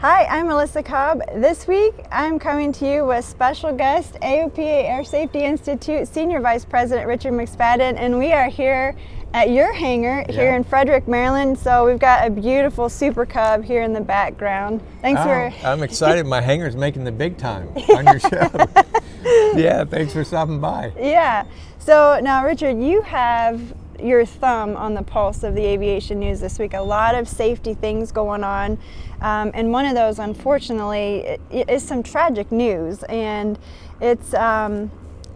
Hi, I'm Melissa Cobb. This week, I'm coming to you with special guest, AOPA Air Safety Institute Senior Vice President Richard McSpadden, and we are here at your hangar here in Frederick, Maryland. So we've got a beautiful Super Cub here in the background. Thanks for... I'm excited. My hangar's making the big time on your show. Yeah, thanks for stopping by. Yeah. So now, Richard, you have your thumb on the pulse of the aviation news this week. A lot of safety things going on. And one of those, unfortunately, is some tragic news. And it's a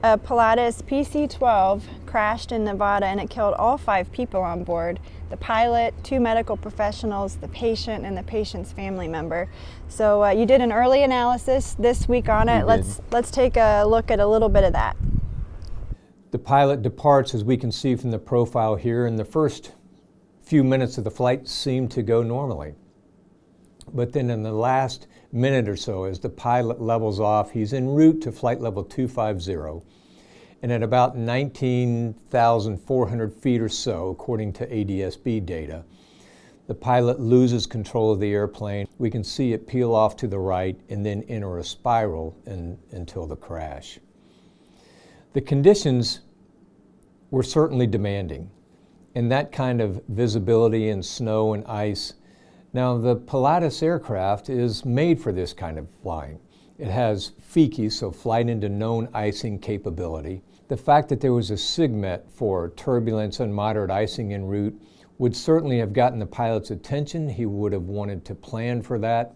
Pilatus PC-12 crashed in Nevada, and it killed all 5 people on board. The pilot, 2 medical professionals, the patient, and the patient's family member. So you did an early analysis this week on it. Let's take a look at a little bit of that. The pilot departs, as we can see from the profile here, and the first few minutes of the flight seemed to go normally. But then in the last minute or so, as the pilot levels off, he's en route to flight level 250. And at about 19,400 feet or so, according to ADS-B data, the pilot loses control of the airplane. We can see it peel off to the right and then enter a spiral until the crash. The conditions were certainly demanding, and that kind of visibility in snow and ice. Now, the Pilatus aircraft is made for this kind of flying. It has FICI, so flight into known icing capability. The fact that there was a SIGMET for turbulence and moderate icing en route would certainly have gotten the pilot's attention. He would have wanted to plan for that.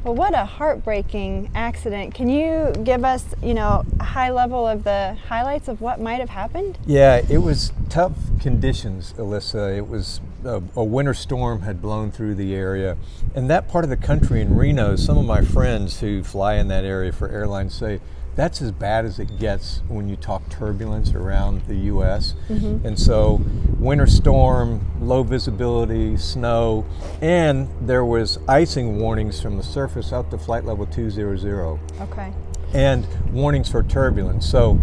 Well, what a heartbreaking accident. Can you give us, a high level of the highlights of what might have happened? Yeah, it was tough conditions, Alyssa. It was a winter storm had blown through the area. And that part of the country in Reno, some of my friends who fly in that area for airlines say, that's as bad as it gets when you talk turbulence around the U.S. Mm-hmm. And so winter storm, low visibility, snow, and there was icing warnings from the surface up to flight level 200. Okay. And warnings for turbulence. So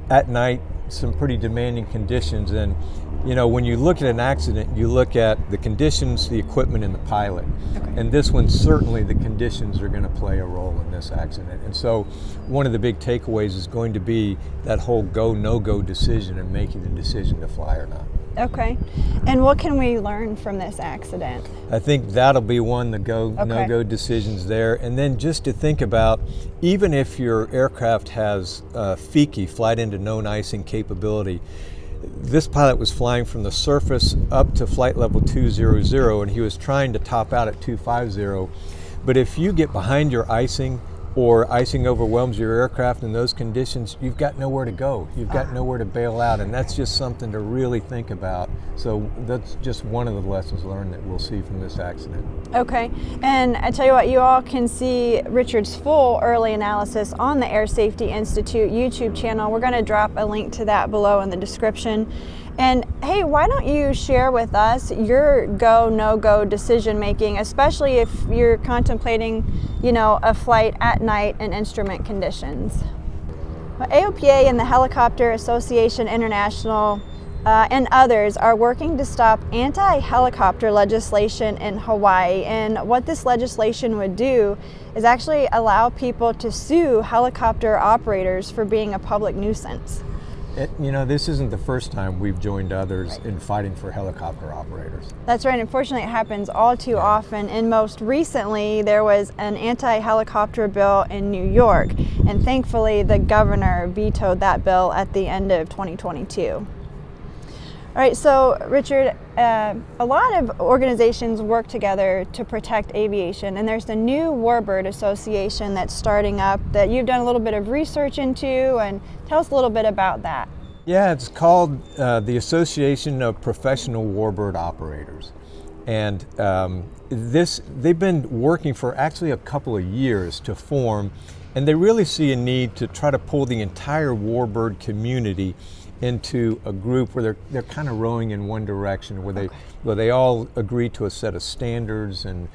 at night, some pretty demanding conditions. And when you look at an accident, you look at the conditions, the equipment, and the pilot. Okay. And this one, certainly the conditions are going to play a role in this accident. And so one of the big takeaways is going to be that whole go, no-go decision and making the decision to fly or not. Okay. And what can we learn from this accident? I think that'll be one, the go, no-go decisions there. And then just to think about, even if your aircraft has FICI, flight into known icing capability, this pilot was flying from the surface up to flight level 200, and he was trying to top out at 250. But if you get behind your icing, or icing overwhelms your aircraft in those conditions, you've got nowhere to go. You've got nowhere to bail out, and that's just something to really think about. So that's just one of the lessons learned that we'll see from this accident. Okay, and I tell you what, you all can see Richard's full early analysis on the Air Safety Institute YouTube channel. We're gonna drop a link to that below in the description. And hey, why don't you share with us your go, no-go decision making, especially if you're contemplating, a flight at night in instrument conditions. Well, AOPA and the Helicopter Association International and others are working to stop anti-helicopter legislation in Hawaii. And what this legislation would do is actually allow people to sue helicopter operators for being a public nuisance. This isn't the first time we've joined others in fighting for helicopter operators. That's right. Unfortunately, it happens all too often. And most recently, there was an anti-helicopter bill in New York. And thankfully, the governor vetoed that bill at the end of 2022. All right, so Richard, a lot of organizations work together to protect aviation, and there's the new Warbird Association that's starting up that you've done a little bit of research into, and tell us a little bit about that. Yeah, it's called the Association of Professional Warbird Operators. And they've been working for actually a couple of years to form, and they really see a need to try to pull the entire Warbird community into a group where they're kind of rowing in one direction, where they all agree to a set of standards and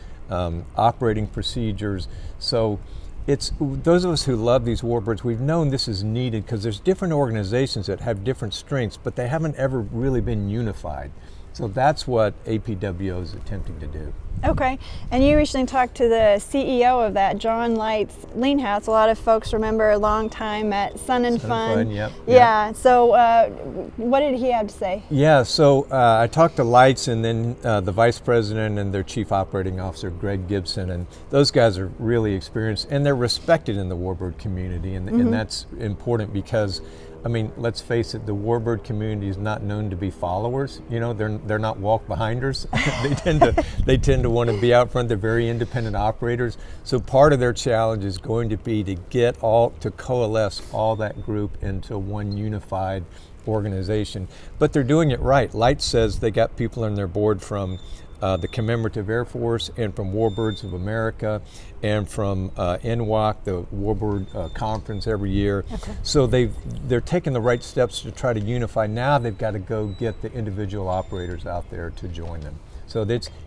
operating procedures. So it's those of us who love these warbirds, we've known this is needed because there's different organizations that have different strengths, but they haven't ever really been unified. So that's what APWO is attempting to do. Okay, and you recently talked to the CEO of that, John Lights Leanhouse. A lot of folks remember a long time at Sun and Fun. Yep. Yeah, so what did he have to say? Yeah, so I talked to Lights and then the vice president and their chief operating officer, Greg Gibson, and those guys are really experienced and they're respected in the Warbird community, and that's important because, I mean, let's face it, the Warbird community is not known to be followers. You know, they're not walk-behinders. they tend to want to be out front. They're very independent operators. So part of their challenge is going to be to coalesce all that group into one unified organization. But they're doing it right. Light says they got people on their board from the Commemorative Air Force and from Warbirds of America and from NWOC, the Warbird conference every year. Okay. So they're taking the right steps to try to unify. Now they've got to go get the individual operators out there to join them. So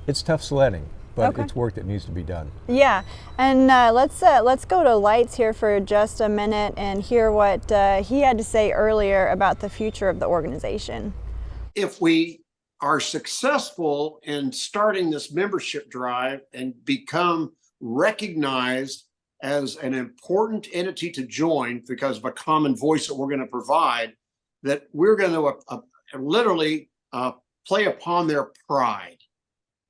it's tough sledding, but it's work that needs to be done. Yeah, and let's go to Lights here for just a minute and hear what he had to say earlier about the future of the organization. If we are successful in starting this membership drive and become recognized as an important entity to join because of a common voice that we're going to provide, that we're going to literally play upon their pride.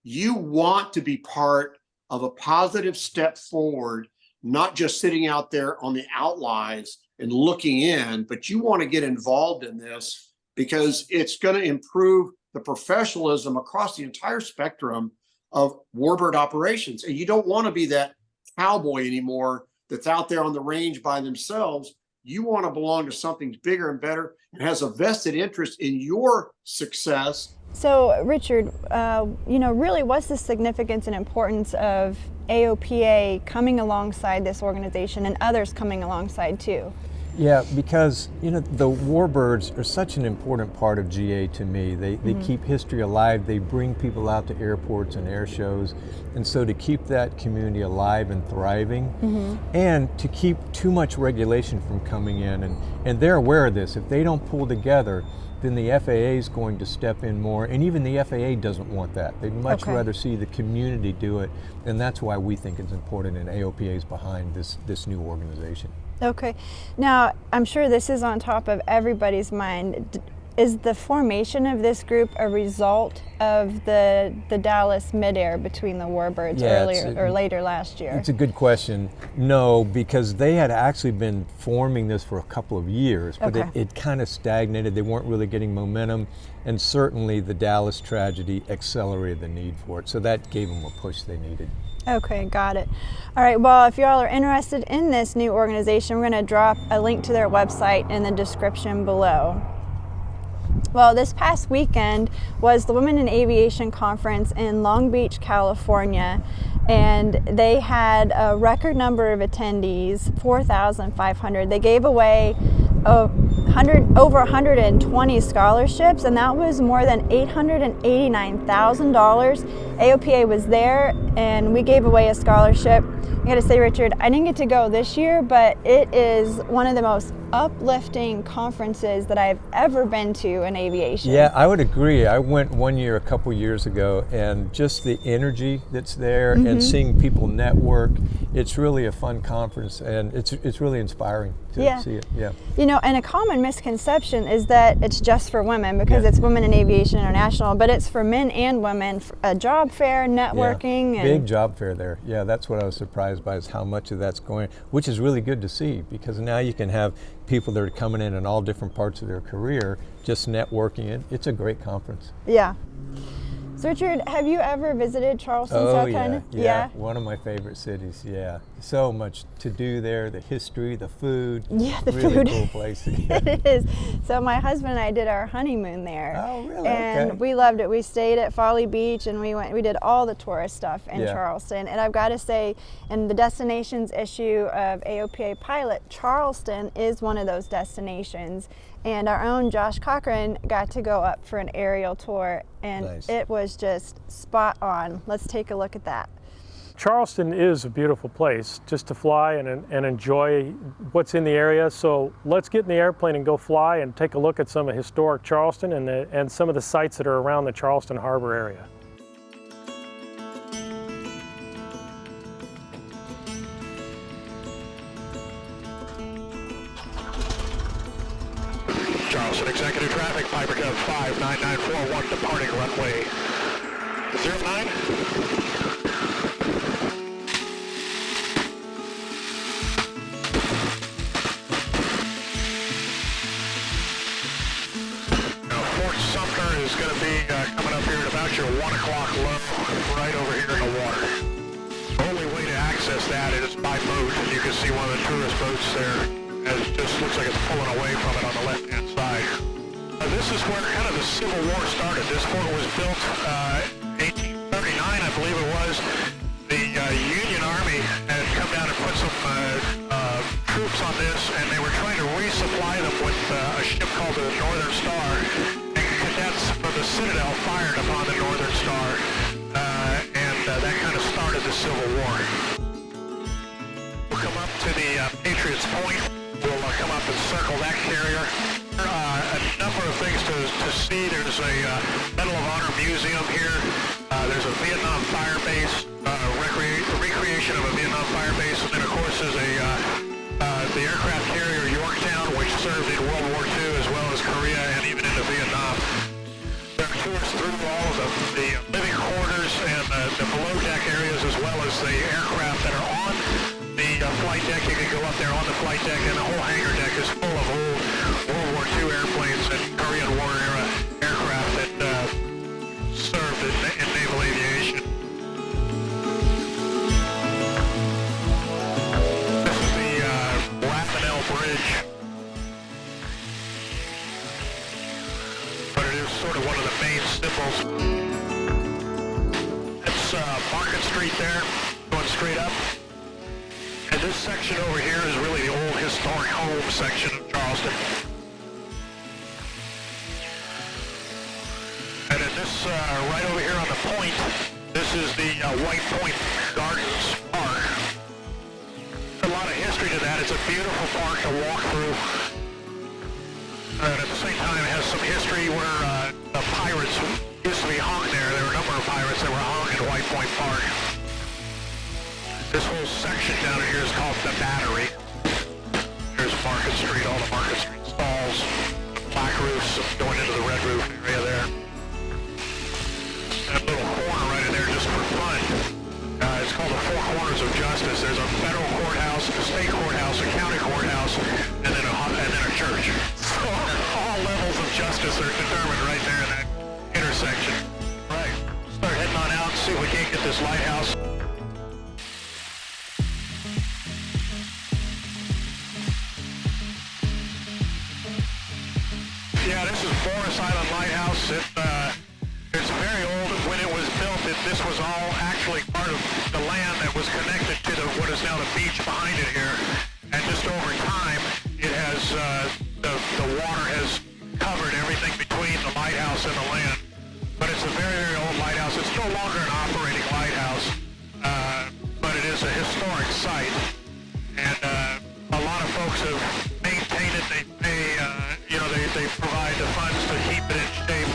You want to be part of a positive step forward, not just sitting out there on the outlines and looking in, but you want to get involved in this because it's going to improve the professionalism across the entire spectrum of Warbird operations. And you don't want to be that cowboy anymore that's out there on the range by themselves. You want to belong to something bigger and better and has a vested interest in your success. So, Richard, really what's the significance and importance of AOPA coming alongside this organization and others coming alongside too? Yeah, because the Warbirds are such an important part of GA to me. They keep history alive. They bring people out to airports and air shows, and so to keep that community alive and thriving, and to keep too much regulation from coming in, and they're aware of this. If they don't pull together, then the FAA is going to step in more, and even the FAA doesn't want that. They'd much rather see the community do it, and that's why we think it's important, and AOPA is behind this new organization. Okay. Now, I'm sure this is on top of everybody's mind. Is the formation of this group a result of the Dallas midair between the Warbirds later last year? It's a good question. No, because they had actually been forming this for a couple of years, but it kind of stagnated. They weren't really getting momentum, and certainly the Dallas tragedy accelerated the need for it. So that gave them a push they needed. Okay, got it. All right, well, if y'all are interested in this new organization, we're going to drop a link to their website in the description below. Well, this past weekend was the Women in Aviation Conference in Long Beach, California, and they had a record number of attendees, 4,500. They gave away over 120 scholarships, and that was more than $889,000. AOPA was there, and we gave away a scholarship. I gotta say, Richard, I didn't get to go this year, but it is one of the most uplifting conferences that I've ever been to in aviation. Yeah, I would agree. I went one year a couple years ago, and just the energy that's there and seeing people network, it's really a fun conference, and it's really inspiring to see it. Yeah. And a common misconception is that it's just for women because it's Women in Aviation International, but it's for men and women, a job fair, networking. Yeah. Big job fair there. Yeah, that's what I was surprised by, is how much of that's going, which is really good to see, because now you can have people that are coming in all different parts of their career, just networking. It's a great conference. Yeah. So Richard, have you ever visited Charleston, South Carolina? Yeah, one of my favorite cities, yeah. So much to do there, the history, the food. Yeah, the really food. Cool place. It is. So my husband and I did our honeymoon there. Oh, really? And we loved it. We stayed at Folly Beach, and we did all the tourist stuff in Charleston. And I've got to say, in the destinations issue of AOPA Pilot, Charleston is one of those destinations. And our own Josh Cochran got to go up for an aerial tour, and it was just spot on. Let's take a look at that. Charleston is a beautiful place just to fly and enjoy what's in the area. So let's get in the airplane and go fly and take a look at some of historic Charleston and some of the sites that are around the Charleston Harbor area. Charleston Executive Traffic, Piper Cub 59941 departing runway 09. Is going to be coming up here at about your 1 o'clock low, right over here in the water. The only way to access that is by boat, and you can see one of the tourist boats there, as it just looks like it's pulling away from it on the left-hand side. This is where kind of the Civil War started. This fort was built 1839, I believe it was. The Union Army had come down and put some troops on this, and they were trying to resupply them with a ship called the Northern Star. Cadets from the Citadel fired upon the Northern Star, and that kind of started the Civil War. We'll come up to the Patriots Point. We'll come up and circle that carrier. A number of things to see. There's a Medal of Honor museum here. There's a Vietnam fire base, recreation of a Vietnam fire base, and then of course there's the aircraft carrier Yorktown, which served in World War II as well as Korea and even into Vietnam. There are tours through all of the living quarters and the below deck areas, as well as the aircraft that are on the flight deck. You can go up there on the flight deck, and the whole hangar deck is full of old World War II airplanes and Korean War era aircraft that served in naval aviation. Bridge, but it is sort of one of the main symbols. It's Market Street there, going straight up. And this section over here is really the old historic home section of Charleston. And in this, right over here on the point, this is the White Point Gardens Park. A lot of history to that. It's a beautiful park to walk through. And at the same time, it has some history where the pirates used to be hung there. There were a number of pirates that were hung in White Point Park. This whole section down here is called the Battery. There's Market Street, all the Market Street stalls, black roofs going into the red roof area there. That little corner right in there just for fun. It's called the Four Corners of Justice. There's a federal courthouse, a state courthouse, a county courthouse, and then a church. So all levels of justice are determined right there in that intersection. Right. Start heading on out and see if we can't get this lighthouse. Yeah, this is Morris Island Lighthouse. It's very old. When it was built, this was all actually part of the land that was connected to what is now the beach behind it here. And just over time, it has the water has covered everything between the lighthouse and the land. But it's a very, very old lighthouse. It's no longer an operating lighthouse, but it is a historic site. And a lot of folks have maintained it. They pay, they provide the funds to keep it in shape.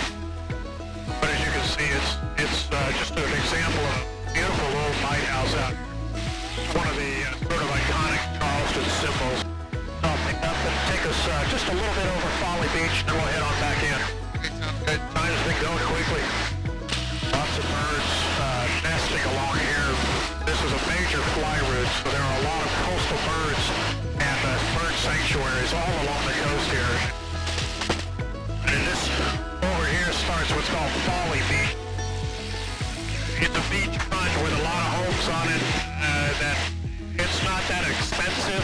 But as you can see, it's just an example of a beautiful old lighthouse out here. It's one of the sort of iconic Charleston symbols. I'll pick up and take us just a little bit over Folly Beach, and then we'll head on back in. Okay, sounds good. Time has been going quickly. Lots of birds nesting along here. This is a major fly route, so there are a lot of coastal birds and bird sanctuaries all along the coast here. And this over here starts what's called Folly Beach. It's a beachfront with a lot of homes on it that it's not that expensive.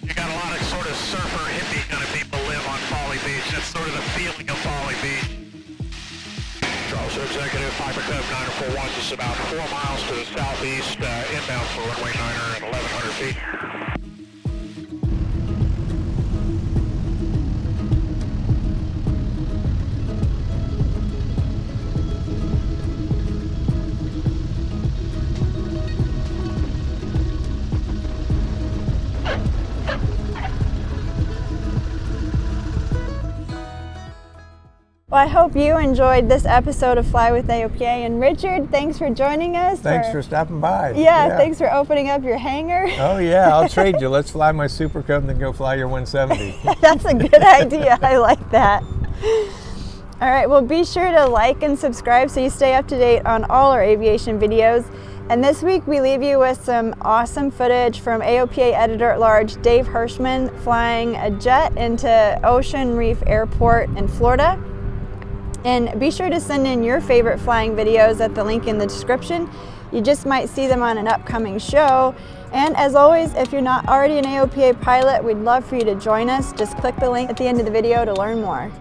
You got a lot of sort of surfer hippie kind of people live on Folly Beach. That's sort of the feeling of Folly Beach. Charleston Executive Piper Cub 941. This is about 4 miles to the southeast, inbound for runway 9er at 1,100 feet. Well, I hope you enjoyed this episode of Fly with AOPA. And Richard, thanks for joining us. Thanks for stopping by. Yeah, thanks for opening up your hangar. Oh yeah, I'll trade you. Let's fly my Super Cub and then go fly your 170. That's a good idea. I like that. All right, well, be sure to like and subscribe so you stay up to date on all our aviation videos. And this week we leave you with some awesome footage from AOPA Editor-at-Large Dave Hirschman flying a jet into Ocean Reef Airport in Florida. And be sure to send in your favorite flying videos at the link in the description. You just might see them on an upcoming show. And as always, if you're not already an AOPA pilot, we'd love for you to join us. Just click the link at the end of the video to learn more.